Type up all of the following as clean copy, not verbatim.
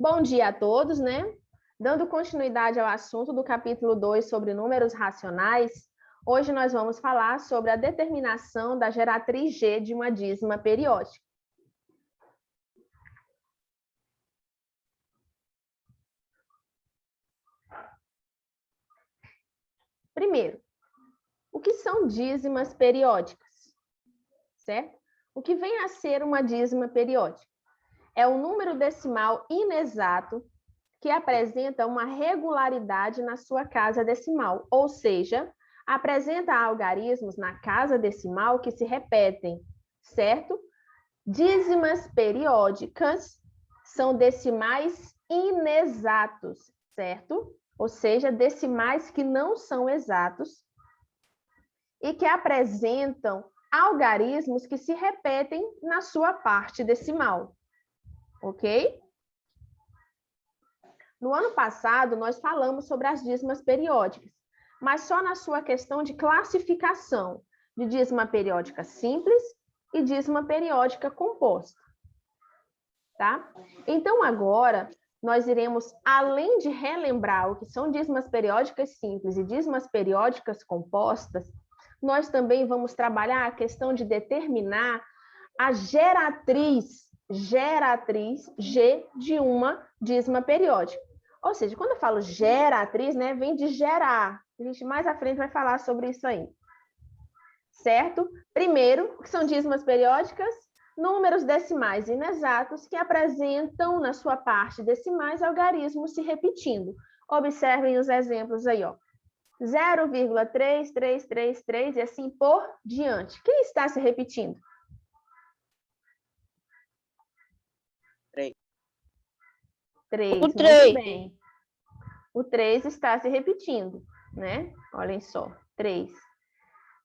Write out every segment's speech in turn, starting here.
Bom dia a todos, né? Dando continuidade ao assunto do capítulo 2 sobre números racionais, hoje nós vamos falar sobre a determinação da geratriz G de uma dízima periódica. Primeiro, o que são dízimas periódicas? Certo? O que vem a ser uma dízima periódica? É o número decimal inexato que apresenta uma regularidade na sua casa decimal, ou seja, apresenta algarismos na casa decimal que se repetem, certo? Dízimas periódicas são decimais inexatos, certo? Ou seja, decimais que não são exatos e que apresentam algarismos que se repetem na sua parte decimal, ok? No ano passado, nós falamos sobre as dízimas periódicas, mas só na sua questão de classificação de dízima periódica simples e dízima periódica composta. Tá? Então, agora, nós iremos, além de relembrar o que são dízimas periódicas simples e dízimas periódicas compostas, nós também vamos trabalhar a questão de determinar a geratriz G de uma dízima periódica. Ou seja, quando eu falo geratriz, né, vem de gerar. A gente mais à frente vai falar sobre isso aí. Certo? Primeiro, o que são dízimas periódicas? Números decimais inexatos que apresentam na sua parte decimais algarismos se repetindo. Observem os exemplos aí, ó. 0,3333 e assim por diante. Quem está se repetindo? 3. O Muito 3. bem. O 3 está se repetindo, né? Olhem só, 3.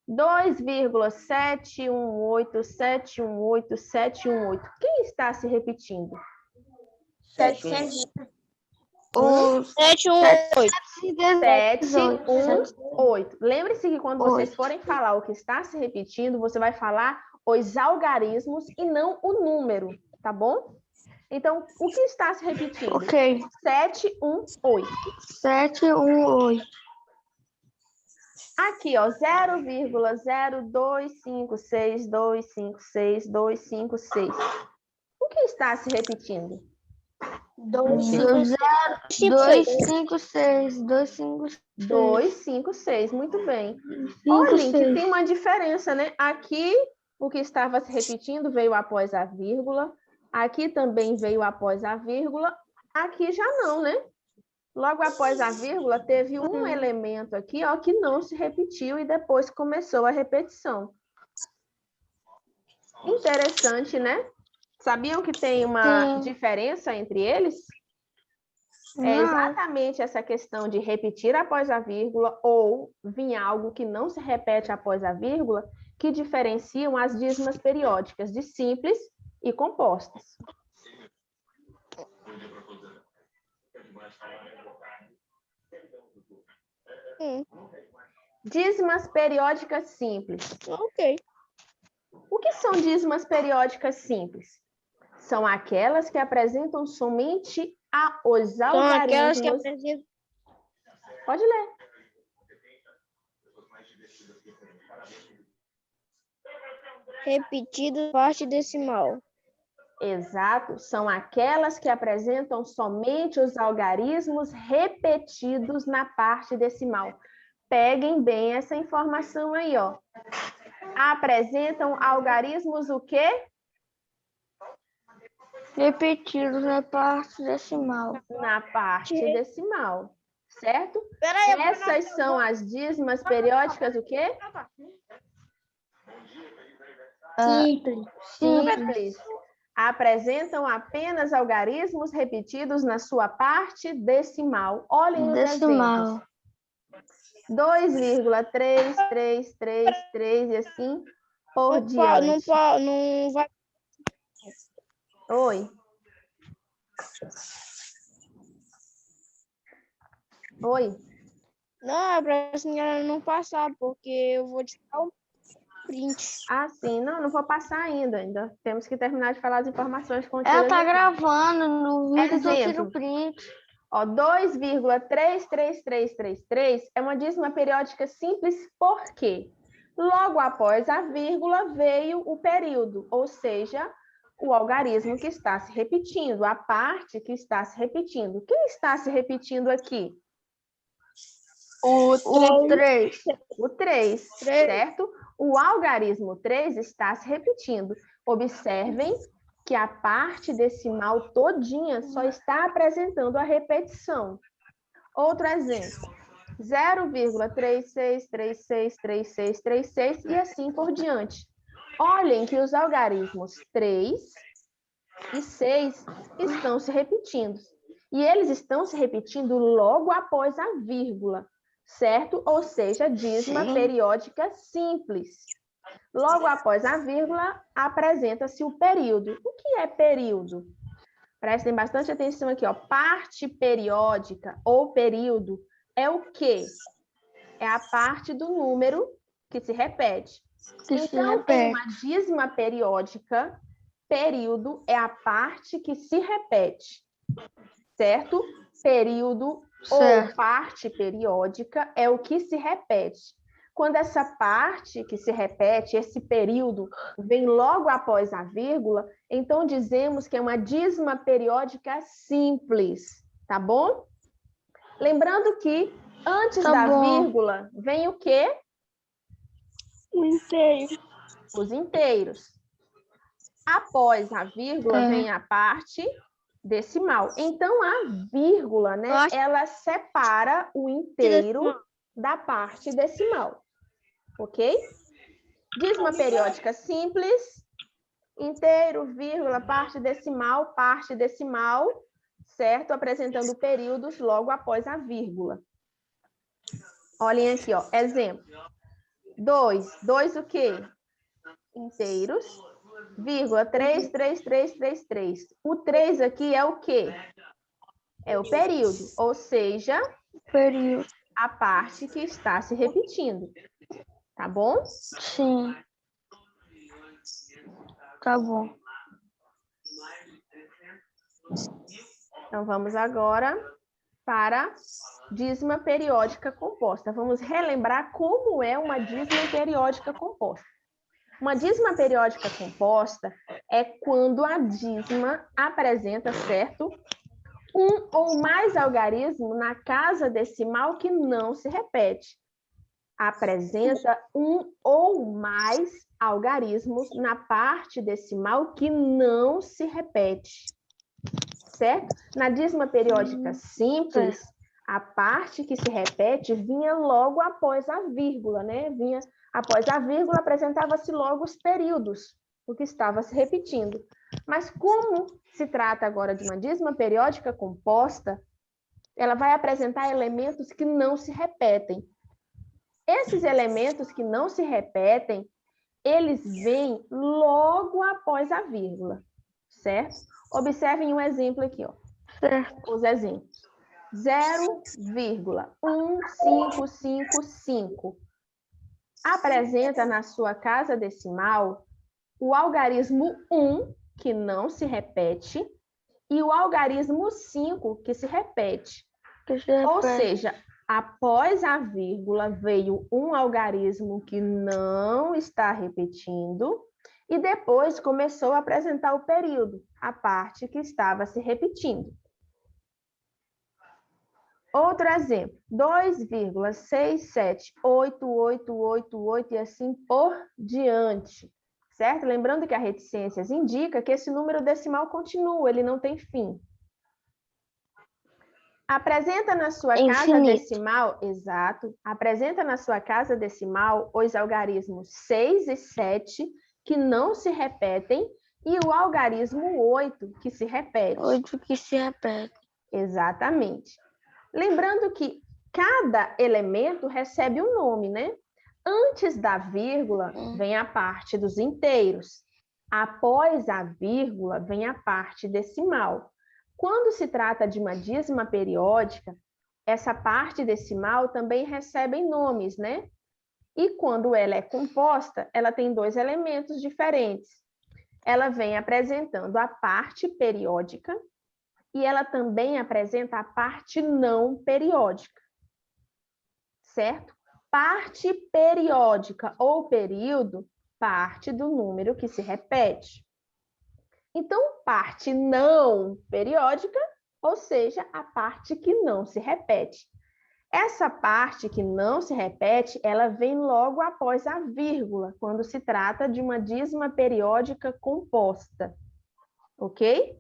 2,718718,718. Quem está se repetindo? 718. 718. Lembre-se que quando vocês forem falar o que está se repetindo, você vai falar os algarismos e não o número, tá bom? Então, o que está se repetindo? Ok. 718. 718. Aqui, ó, 0,0256256256256. O que está se repetindo? 256. 256, muito bem. Olhem que tem uma diferença, né? Aqui, o que estava se repetindo veio após a vírgula. Aqui também veio após a vírgula. Aqui já não, né? Logo após a vírgula, teve um elemento aqui, ó, que não se repetiu e depois começou a repetição. Interessante, né? Sabiam que tem uma diferença entre eles? É exatamente essa questão de repetir após a vírgula ou vir algo que não se repete após a vírgula que diferenciam as dízimas periódicas de simples e compostas. Dízimas periódicas simples. Ok. O que são dízimas periódicas simples? São aquelas que apresentam somente os São aquelas algarismos. que apresentam. Pode ler. Repetido parte decimal. Exato, são aquelas que apresentam somente os algarismos repetidos na parte decimal. Peguem bem essa informação aí, ó. Apresentam algarismos o quê? Repetidos na parte decimal. Na parte decimal, certo? Peraí, Essas são as dízimas periódicas o quê? Simples. Apresentam apenas algarismos repetidos na sua parte decimal. Olhem os exemplos. 2,3333 e assim por diante. Não vai. Oi. Oi. Não, é pra senhora não passar, porque eu vou te dar print. Ah, sim. Não, não vou passar ainda. Temos que terminar de falar as informações contidas Ela tá aqui. gravando no vídeo, eu tiro Exemplo. o print. Ó, 2,33333 é uma dízima periódica simples, por quê? Logo após a vírgula veio o período, ou seja, o algarismo que está se repetindo, a parte que está se repetindo. Quem está se repetindo aqui? O 3. O 3, certo? O algarismo 3 está se repetindo. Observem que a parte decimal todinha só está apresentando a repetição. Outro exemplo, 0,36363636 e assim por diante. Olhem que os algarismos 3 e 6 estão se repetindo. E eles estão se repetindo logo após a vírgula, certo? Ou seja, dízima periódica simples. Logo após a vírgula, apresenta-se o período. O que é período? Prestem bastante atenção aqui, ó. Parte periódica ou período é o quê? É a parte do número que se repete. Então, em uma dízima periódica, período é a parte que se repete, certo? Período ou parte periódica é o que se repete. Quando essa parte que se repete, esse período, vem logo após a vírgula, então dizemos que é uma dízima periódica simples, tá bom? Lembrando que antes da vírgula vem o quê? O inteiro. Os inteiros. Após a vírgula vem a parte decimal. Então, a vírgula, né, ela separa o inteiro da parte decimal. Ok? Dízima periódica simples, inteiro, vírgula, parte decimal, certo? Apresentando períodos logo após a vírgula. Olhem aqui, ó, exemplo. 2 o quê? Inteiros, vírgula, 33333. O 3 aqui é o quê? É o período, ou seja, a parte que está se repetindo. Tá bom? Sim. Tá bom. Então, vamos agora para dízima periódica composta. Vamos relembrar como é uma dízima periódica composta. Uma dízima periódica composta é quando a dízima apresenta, certo, um ou mais algarismos na casa decimal que não se repete. Apresenta um ou mais algarismos na parte decimal que não se repete, certo? Na dízima periódica simples, a parte que se repete vinha logo após a vírgula, né? Vinha após a vírgula, apresentava-se logo os períodos, o que estava se repetindo. Mas como se trata agora de uma dízima periódica composta, ela vai apresentar elementos que não se repetem. Esses elementos que não se repetem, eles vêm logo após a vírgula, certo? Observem um exemplo aqui, ó. Os exemplos. 0,1555 apresenta na sua casa decimal o algarismo 1, que não se repete, e o algarismo 5, que se repete. Ou seja, após a vírgula veio um algarismo que não está repetindo e depois começou a apresentar o período, a parte que estava se repetindo. Outro exemplo, 2,67888 e assim por diante, certo? Lembrando que a reticências indica que esse número decimal continua, ele não tem fim. Apresenta na sua casa decimal, exato, apresenta na sua casa decimal os algarismos 6 e 7, que não se repetem, e o algarismo 8, que se repete. 8 que se repete. Exatamente. Lembrando que cada elemento recebe um nome, né? Antes da vírgula, vem a parte dos inteiros. Após a vírgula, vem a parte decimal. Quando se trata de uma dízima periódica, essa parte decimal também recebe nomes, né? E quando ela é composta, ela tem dois elementos diferentes. Ela vem apresentando a parte periódica e ela também apresenta a parte não periódica, certo? Parte periódica ou período parte do número que se repete. Então, parte não periódica, ou seja, a parte que não se repete. Essa parte que não se repete, ela vem logo após a vírgula, quando se trata de uma dízima periódica composta. Ok?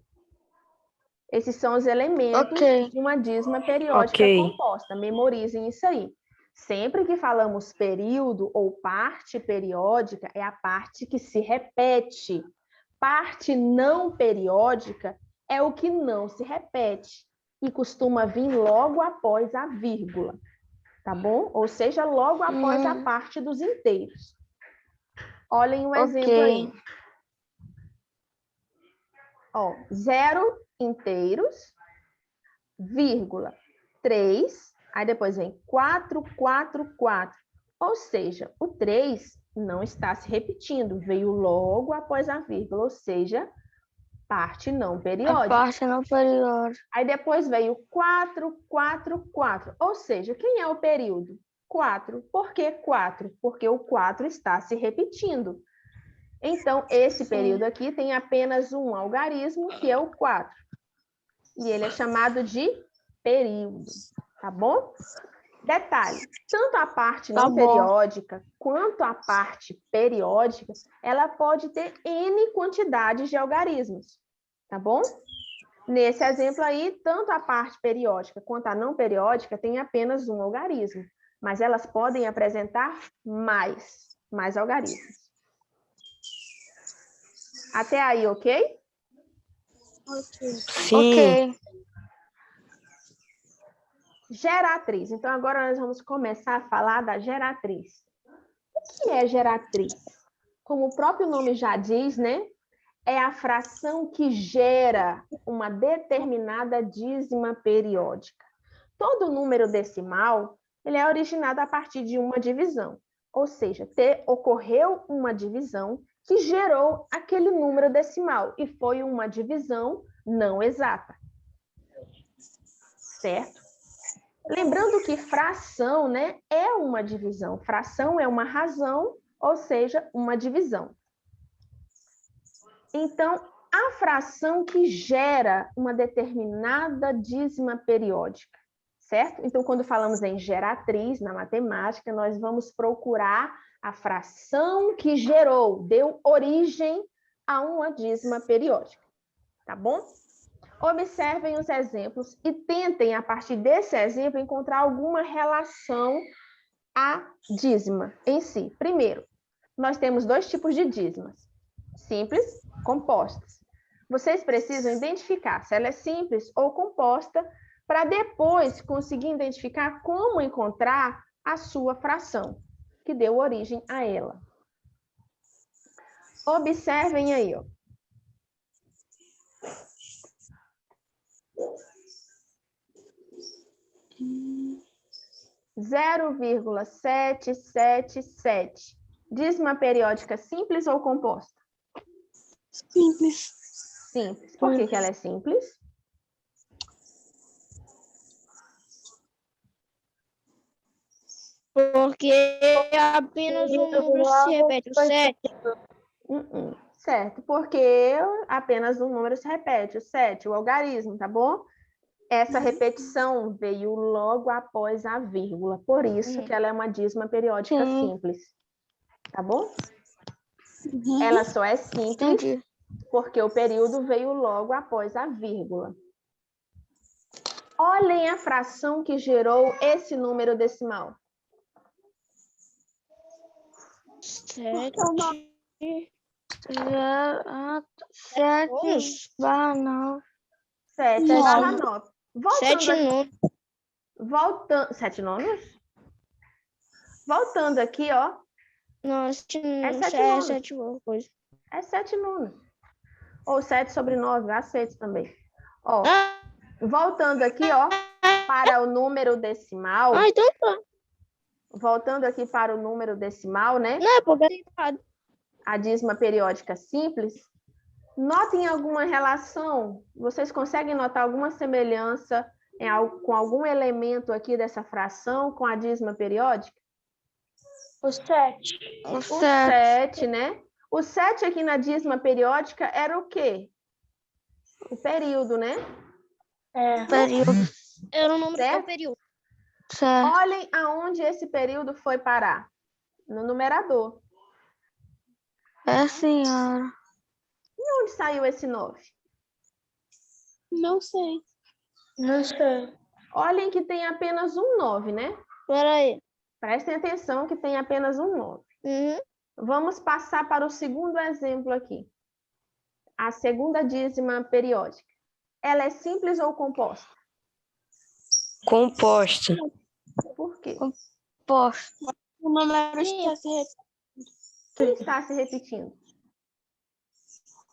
Esses são os elementos de uma dízima periódica composta. Memorizem isso aí. Sempre que falamos período ou parte periódica, é a parte que se repete. Parte não periódica é o que não se repete e costuma vir logo após a vírgula, tá bom? Ou seja, logo após a parte dos inteiros. Olhem um exemplo aí. Ó, 0 inteiros, vírgula, 3, aí depois vem 4, 4, 4. Ou seja, o 3 não está se repetindo, veio logo após a vírgula, ou seja, parte não periódica. A parte não periódica. Aí depois veio 4, 4, 4. Ou seja, quem é o período? 4. Por que 4? Porque o 4 está se repetindo. Então, esse período aqui tem apenas um algarismo, que é o 4. E ele é chamado de período, tá bom? Detalhe, tanto a parte não periódica quanto a parte periódica, ela pode ter N quantidades de algarismos, tá bom? Nesse exemplo aí, tanto a parte periódica quanto a não periódica tem apenas um algarismo, mas elas podem apresentar mais algarismos. Até aí, ok? Ok. Geratriz. Então, agora nós vamos começar a falar da geratriz. O que é geratriz? Como o próprio nome já diz, né? É a fração que gera uma determinada dízima periódica. Todo número decimal, ele é originado a partir de uma divisão. Ou seja, ocorreu uma divisão que gerou aquele número decimal. E foi uma divisão não exata. Certo? Lembrando que fração, né, é uma divisão. Fração é uma razão, ou seja, uma divisão. Então, a fração que gera uma determinada dízima periódica, certo? Então, quando falamos em geratriz na matemática, nós vamos procurar a fração que gerou, deu origem a uma dízima periódica, tá bom? Observem os exemplos e tentem, a partir desse exemplo, encontrar alguma relação à dízima em si. Primeiro, nós temos dois tipos de dízimas, simples, compostas. Vocês precisam identificar se ela é simples ou composta, para depois conseguir identificar como encontrar a sua fração, que deu origem a ela. Observem aí, ó. 0,777. Dízima periódica simples ou composta? Simples. Simples. Por que ela é simples? Porque apenas um número se repete, o 7. Certo, porque apenas um número se repete, o 7, o algarismo, tá bom? Essa repetição veio logo após a vírgula, por isso que ela é uma dízima periódica simples, tá bom? Ela só é simples porque o período veio logo após a vírgula. Olhem a fração que gerou esse número decimal. 7 barra 9. 7 barra 9. 7 nonos. Voltando, 7 nonos? Voltando aqui, ó. Não, 7 nonos. É 7 nonos. Ou 7 sobre 9, aceito também. Ó, voltando aqui, ó, para o número decimal. Ah, então tá. Voltando aqui para o número decimal, né? Não, porque A dízima periódica simples. Notem alguma relação? Vocês conseguem notar alguma semelhança com algum elemento aqui dessa fração com a dízima periódica? O 7. o O 7. 7, né? O 7 aqui na dízima periódica era o quê? O período, né? Período. Era o número Certo? do período. Certo. Olhem aonde esse período foi parar. No numerador. É, senhora. E onde saiu esse 9? Não sei. Não sei. Olhem que tem apenas um 9, né? Peraí. Prestem atenção que tem apenas um 9. Uhum. Vamos passar para o segundo exemplo aqui. A segunda dízima periódica. Ela é simples ou composta? Composta. Por quê? Posto. O número está se repetindo. Quem está se repetindo?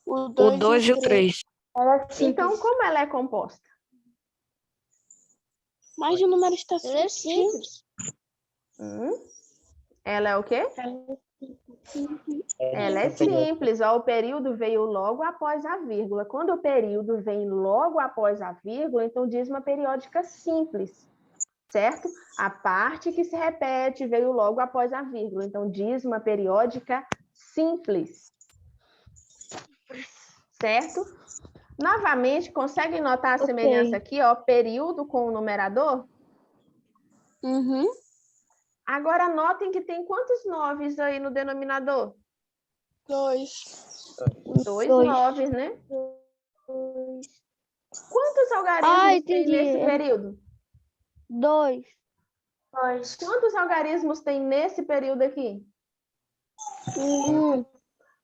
O O 2 2 e o 3. Então, como ela é composta? Mas o número está se Ela é repetindo. simples. Ela é o quê? Ela é simples. Ó, o período veio logo após a vírgula. Quando o período vem logo após a vírgula, então dízima periódica simples, certo? A parte que se repete veio logo após a vírgula. Então, dízima periódica simples. Certo? Novamente, conseguem notar a semelhança aqui, ó, período com o numerador? Uhum. Agora, notem que tem quantos noves aí no denominador? 2. Dois Dois. noves, né? Quantos algarismos Ah, tem entendi. nesse período? 2. Quantos algarismos tem nesse período aqui?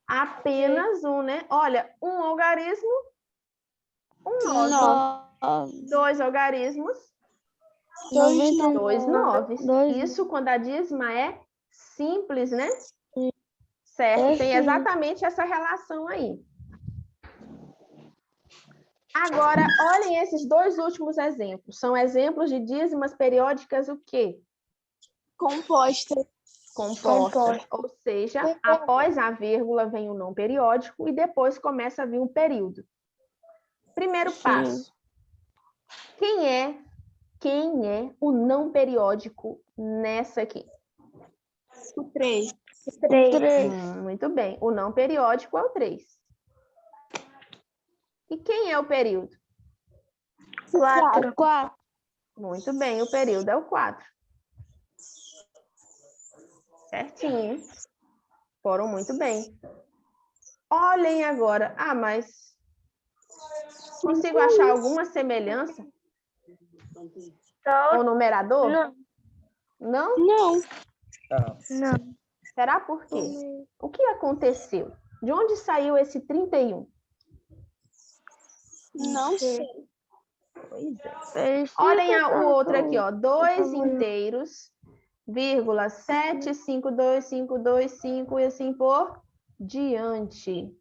Apenas um, né? Olha, um algarismo, um nove. Dois algarismos, dois noves. Isso quando a dízima é simples, né? Certo, tem exatamente essa relação aí. Agora, olhem esses dois últimos exemplos. São exemplos de dízimas periódicas o quê? Composta. Composta. Ou seja, após a vírgula vem o não periódico e depois começa a vir um período. Primeiro passo. Quem é o não periódico nessa aqui? O 3. 3. Muito bem. O não periódico é o 3. E quem é o período? 4. Muito bem, o período é o 4. Certinho. Foram muito bem. Olhem agora. Ah, mas consigo achar alguma semelhança com o numerador? Não. Não? Não. Será por quê? O que aconteceu? De onde saiu esse 31? Não sei. Pois é. Olhem o outro aqui, ó. 2 inteiros, vírgula, 7, 5, 2, 5, 2, 5 e assim por diante.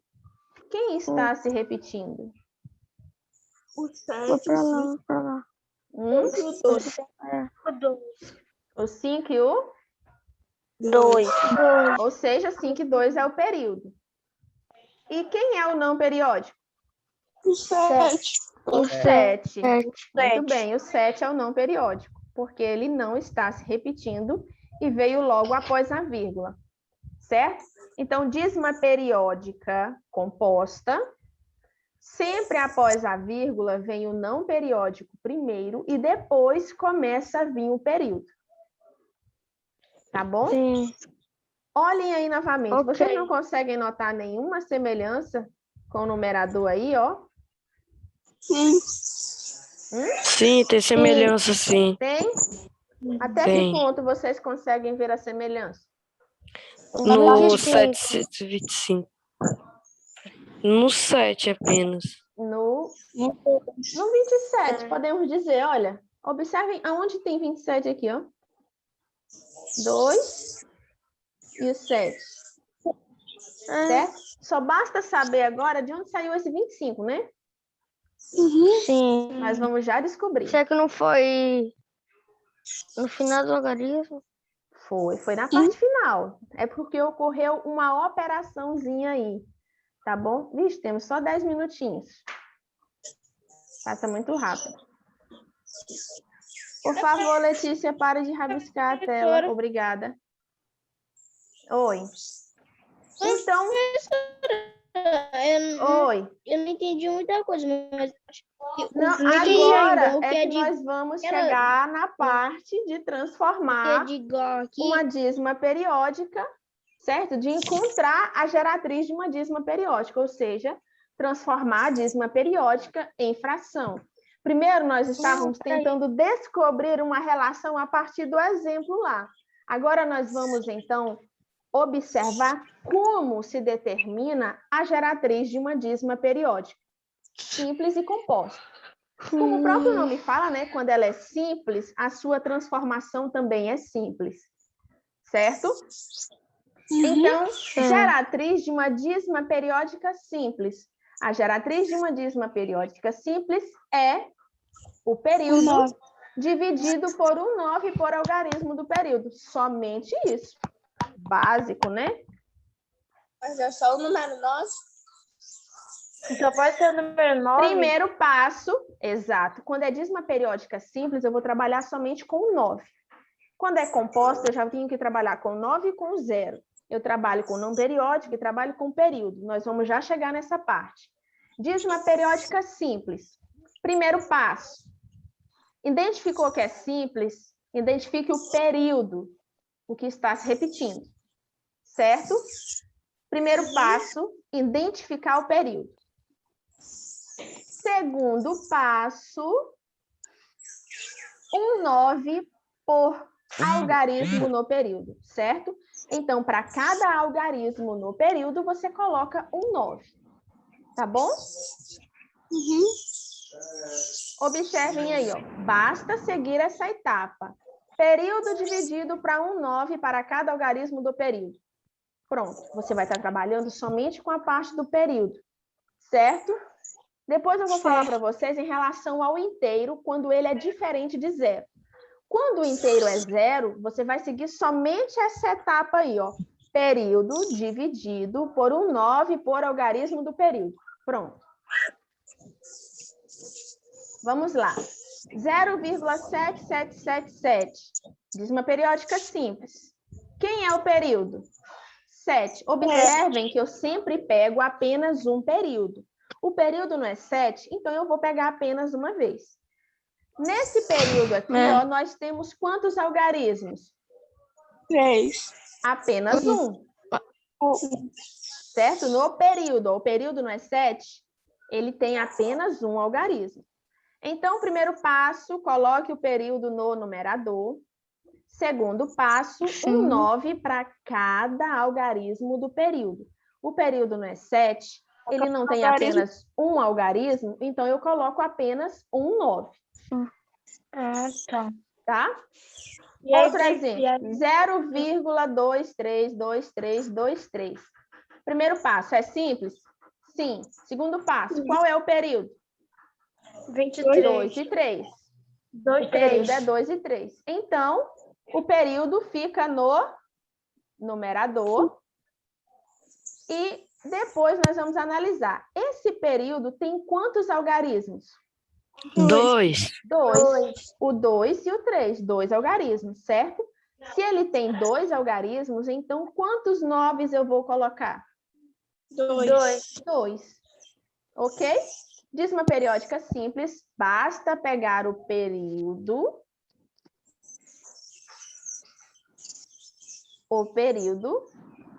Quem está se repetindo? O 7. Vou pra lá, pra lá. O 5 e o? 2. Ou seja, 5 e 2 é o período. E quem é o não periódico? O 7. O 7. Muito bem, o 7 é o não periódico, porque ele não está se repetindo e veio logo após a vírgula, certo? Então, dízima periódica composta, sempre após a vírgula vem o não periódico primeiro e depois começa a vir o período. Tá bom? Sim. Olhem aí novamente. Ok. Vocês não conseguem notar nenhuma semelhança com o numerador aí, ó? Sim. Sim, tem semelhança, sim. Tem? Até que Tem. ponto vocês conseguem ver a semelhança? No 725. No 7 apenas. No 27, podemos dizer, olha, observem aonde tem 27 aqui, ó. 2 e o 7. Certo? Só basta saber agora de onde saiu esse 25, né? Sim. Mas vamos já descobrir. Será que não foi no final do algarismo? Foi na parte final. É porque ocorreu uma operaçãozinha aí, tá bom? Vixe, temos só 10 minutinhos. Passa muito rápido. Por favor, Letícia, pare de rabiscar a tela. Obrigada. Oi. Então, oi. Eu não entendi muita coisa, mas Não, entendi agora ainda o é que é que de nós vamos ela- chegar na parte de transformar igual aqui. uma dízima periódica, certo? De encontrar a geratriz de uma dízima periódica, ou seja, transformar a dízima periódica em fração. Primeiro, nós estávamos tentando descobrir uma relação a partir do exemplo lá. Agora, nós vamos, então, observar como se determina a geratriz de uma dízima periódica, simples e composta. Como o próprio nome fala, né? Quando ela é simples, a sua transformação também é simples, certo? Então, geratriz de uma dízima periódica simples. A geratriz de uma dízima periódica simples é o período dividido por 9 por algarismo do período. Somente isso. Básico, né? Mas é só o número 9? Só pode ser o número 9? Primeiro passo, exato. Quando é dízima periódica simples, eu vou trabalhar somente com 9. Quando é composta, eu já tenho que trabalhar com 9 e com 0. Eu trabalho com não periódico e trabalho com período. Nós vamos já chegar nessa parte. Dízima periódica simples. Primeiro passo. Identificou que é simples? Identifique o período, o que está se repetindo. Certo? Primeiro passo, identificar o período. Segundo passo, 9 por algarismo no período, certo? Então, para cada algarismo no período, você coloca 9, tá bom? Observem aí, ó. Basta seguir essa etapa. Período dividido para 9 para cada algarismo do período. Pronto, você vai estar trabalhando somente com a parte do período, certo? Depois eu vou falar para vocês em relação ao inteiro, quando ele é diferente de 0. Quando o inteiro é 0, você vai seguir somente essa etapa aí, ó. Período dividido por 9 por algarismo do período. Pronto. Vamos lá. 0,7777. Dízima periódica simples. Quem é o período? 7. Observem que eu sempre pego apenas um período. O período não é 7, então eu vou pegar apenas uma vez. Nesse período aqui, ó, nós temos quantos algarismos? 3. Apenas um. Certo? No período, ó, o período não é 7, ele tem apenas um algarismo. Então, primeiro passo, coloque o período no numerador. Segundo passo, 9 para cada algarismo do período. O período não é 7, ele não tem apenas um algarismo, então eu coloco apenas 9. Tá? Outro exemplo, 0,232323. Primeiro passo, é simples? Sim. Segundo passo, qual é o período? 23. 2 e 3. O período é 2 e 3. Então, o período fica no numerador e depois nós vamos analisar. Esse período tem quantos algarismos? 2. 2. O 2 e o 3. 2 algarismos, certo? Se ele tem 2 algarismos, então quantos 9 eu vou colocar? 2. 2. Ok? Dízima periódica simples, basta pegar o período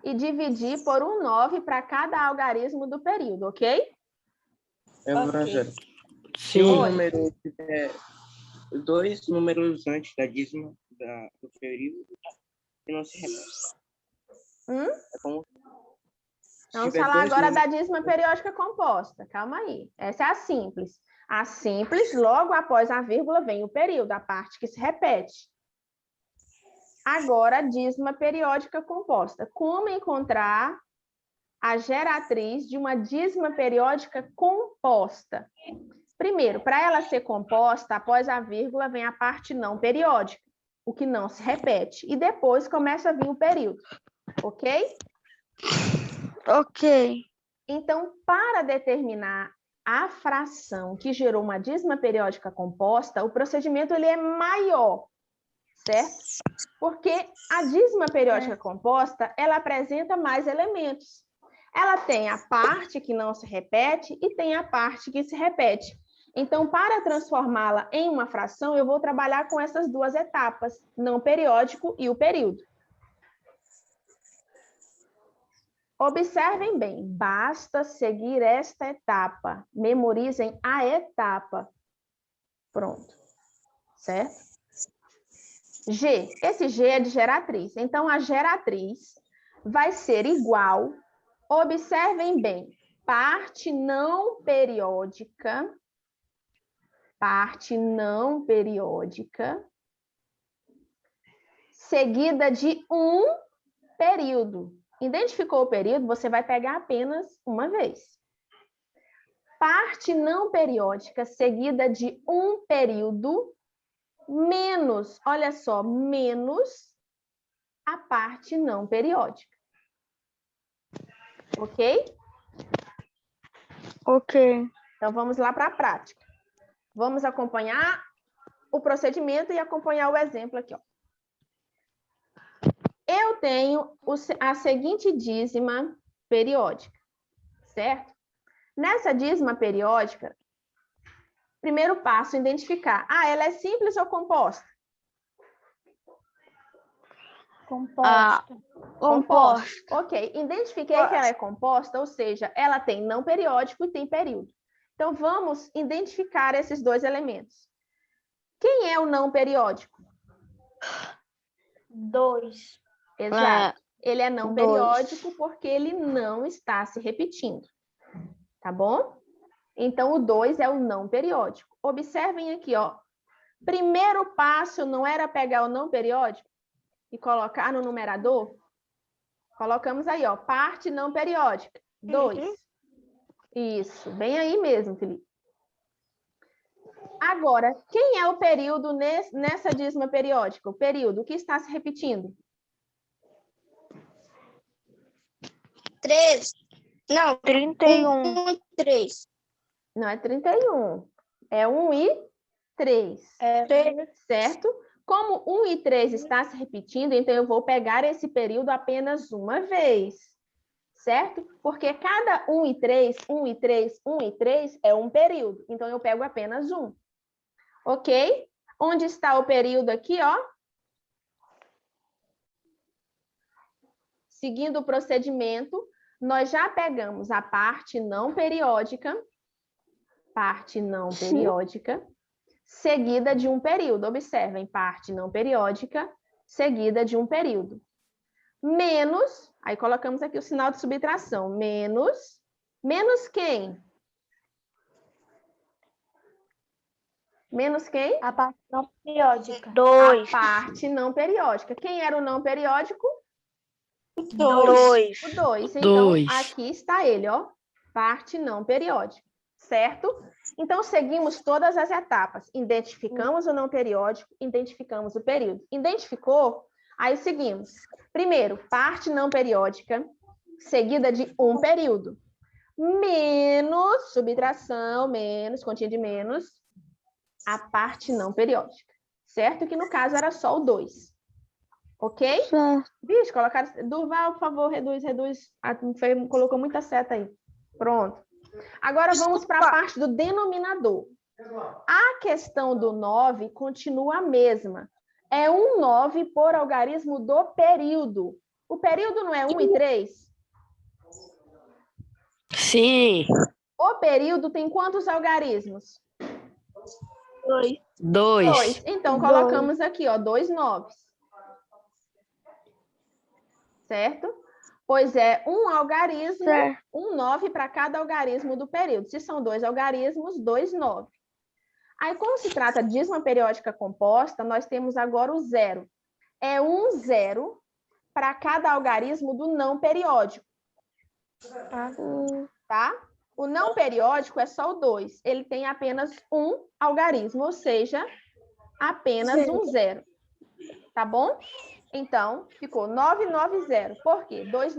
e dividir por 9 para cada algarismo do período, ok? Ok. Se o Sim. número tiver 2 números antes da dízima do período, que não se repete. É como se Vamos tiver falar dois agora da números- dízima periódica composta. Calma aí. Essa é a simples. A simples, logo após a vírgula, vem o período, a parte que se repete. Agora, a dízima periódica composta. Como encontrar a geratriz de uma dízima periódica composta? Primeiro, para ela ser composta, após a vírgula, vem a parte não periódica. o que não se repete. E depois começa a vir o período, ok? Ok. Então, para determinar a fração que gerou uma dízima periódica composta, o procedimento ele é maior, certo? Porque a dízima periódica composta, ela apresenta mais elementos. Ela tem a parte que não se repete e tem a parte que se repete. Então, para transformá-la em uma fração, eu vou trabalhar com essas duas etapas, não periódico e o período. Observem bem, basta seguir esta etapa. Memorizem a etapa. Pronto. Certo? G. Esse G é de geratriz. Então, a geratriz vai ser igual, observem bem, parte não periódica, seguida de um período. Identificou o período, você vai pegar apenas uma vez. Parte não periódica seguida de um período menos, olha só, menos a parte não periódica. Ok? Ok. Então, vamos lá para a prática. Vamos acompanhar o procedimento e acompanhar o exemplo aqui, ó. Eu tenho a seguinte dízima periódica, certo? Nessa dízima periódica, primeiro passo, identificar. Ah, ela é simples ou composta? Composta. Composta. Ok, identifiquei que ela é composta, ou seja, ela tem não periódico e tem período. Então, vamos identificar esses dois elementos. Quem é o não periódico? 2. Exato. Ele é não 2. periódico porque ele não está se repetindo. Tá bom? Então, o 2 é o não periódico. Observem aqui, ó. Primeiro passo não era pegar o não periódico e colocar no numerador? Colocamos aí, ó, parte não periódica. 2. Isso, bem aí mesmo, Felipe. Agora, quem é o período nessa dízima periódica? O período que está se repetindo? 3. Não, 31. 3. Não é 31. É 1 e 3. Certo? Como 1 e 3 está se repetindo, então eu vou pegar esse período apenas uma vez. Certo? Porque cada 1 e 3, 1 e 3, 1 e 3 é um período. Então, eu pego apenas um. Ok? Onde está o período aqui, ó? Seguindo o procedimento, nós já pegamos a parte não periódica, seguida de um período. Observem, parte não periódica, seguida de um período. Menos, aí colocamos aqui o sinal de subtração, menos quem? Menos quem? A parte não periódica. 2. A parte não periódica. Quem era o não periódico? 2. O 2. Então, Dois. aqui está ele, ó. Parte não periódica. Certo? Então, seguimos todas as etapas. Identificamos o não periódico, identificamos o período. Identificou? Aí seguimos. Primeiro, parte não periódica, seguida de um período. Menos, subtração, menos, continha de menos, a parte não periódica. Certo? Que no caso era só o 2. Ok? Certo. Bicho, colocaram... Durval, por favor, reduz. Colocou muita seta aí. Pronto. Agora vamos para a parte do denominador. A questão do 9 continua a mesma. É um 9 por algarismo do período. O período não é 1 e 3? Sim. O período tem quantos algarismos? 2. 2. Então, colocamos aqui, ó, 2 9s. Certo? Pois é, um algarismo, Certo. um 9 para cada algarismo do período. Se são 2 algarismos, 2 9. Aí, como se trata de dízima periódica composta, nós temos agora o 0. É um 0 para cada algarismo do não periódico. Tá? O não periódico é só o 2. Ele tem apenas um algarismo, ou seja, apenas um 0. Tá bom? Então, ficou 990. Por quê? 2